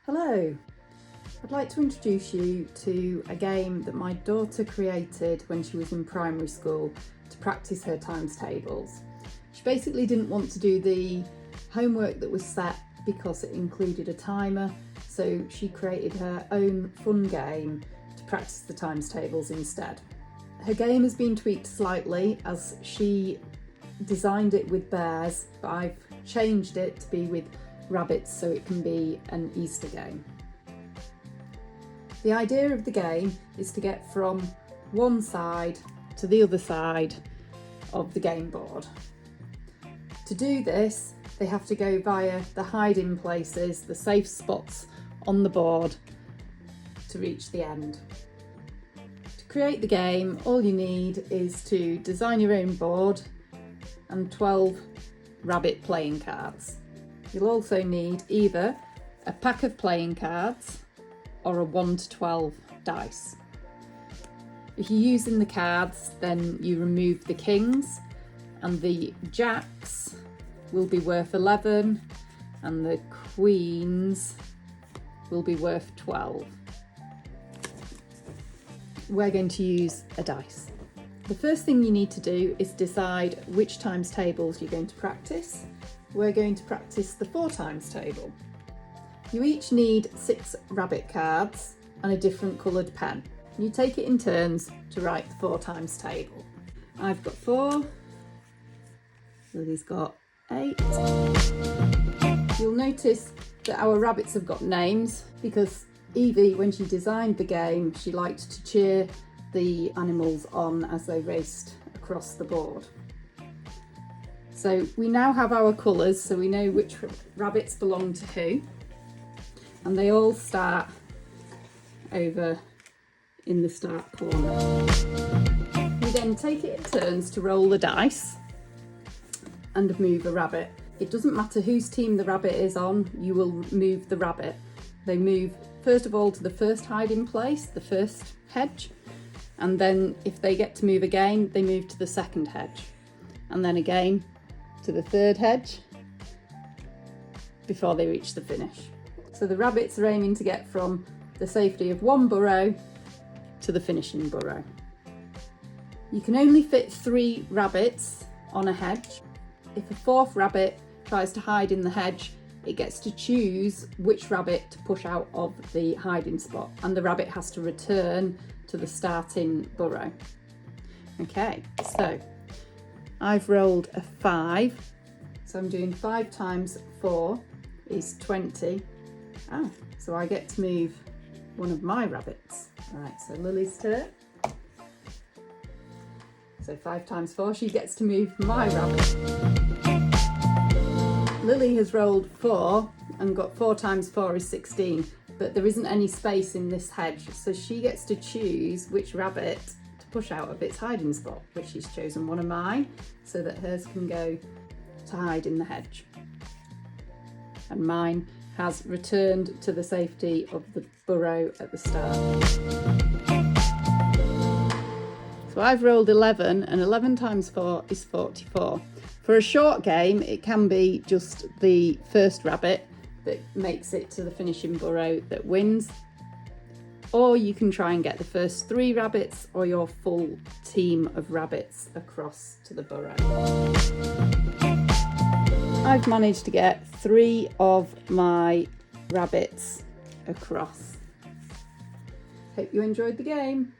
Hello, I'd like to introduce you to a game that my daughter created when she was in primary school to practice her times tables. She basically didn't want to do the homework that was set because it included a timer, so she created her own fun game to practice the times tables instead. Her game has been tweaked slightly as she designed it with bears, but I've changed it to be with rabbits so it can be an Easter game. The idea of the game is to get from one side to the other side of the game board. To do this, they have to go via the hiding places, the safe spots on the board to reach the end. To create the game, all you need is to design your own board and 12 rabbit playing cards. You'll also need either a pack of playing cards or a 1 to 12 dice. If you're using the cards, then you remove the kings, and the jacks will be worth 11 and the queens will be worth 12. We're going to use a dice. The first thing you need to do is decide which times tables you're going to practice. We're going to practice the 4 times table. You each need 6 rabbit cards and a different coloured pen. You take it in turns to write the 4 times table. I've got 4, Lily's got 8. You'll notice that our rabbits have got names because Evie, when she designed the game, she liked to cheer the animals on as they raced across the board. So we now have our colours, so we know which rabbits belong to who, and they all start over in the start corner. We then take it in turns to roll the dice and move a rabbit. It doesn't matter whose team the rabbit is on, you will move the rabbit. They move first of all to the first hiding place, the first hedge, and then if they get to move again, they move to the second hedge, and then again to the third hedge before they reach the finish. So the rabbits are aiming to get from the safety of one burrow to the finishing burrow. You can only fit 3 rabbits on a hedge. If a 4th rabbit tries to hide in the hedge, it gets to choose which rabbit to push out of the hiding spot, and the rabbit has to return to the starting burrow. Okay, so I've rolled a 5, so I'm doing 5 times 4 is 20. So I get to move one of my rabbits. All right, so Lily's turn. So 5 times 4, she gets to move my rabbit. Lily has rolled 4 and got 4 times 4 is 16, but there isn't any space in this hedge, so she gets to choose which rabbit to push out of its hiding spot, which she's chosen one of mine, so that hers can go to hide in the hedge. And mine has returned to the safety of the burrow at the start. So I've rolled 11, and 11 times 4 is 44. For a short game, it can be just the first rabbit that makes it to the finishing burrow that wins, or you can try and get the first 3 rabbits or your full team of rabbits across to the burrow. I've managed to get 3 of my rabbits across. Hope you enjoyed the game.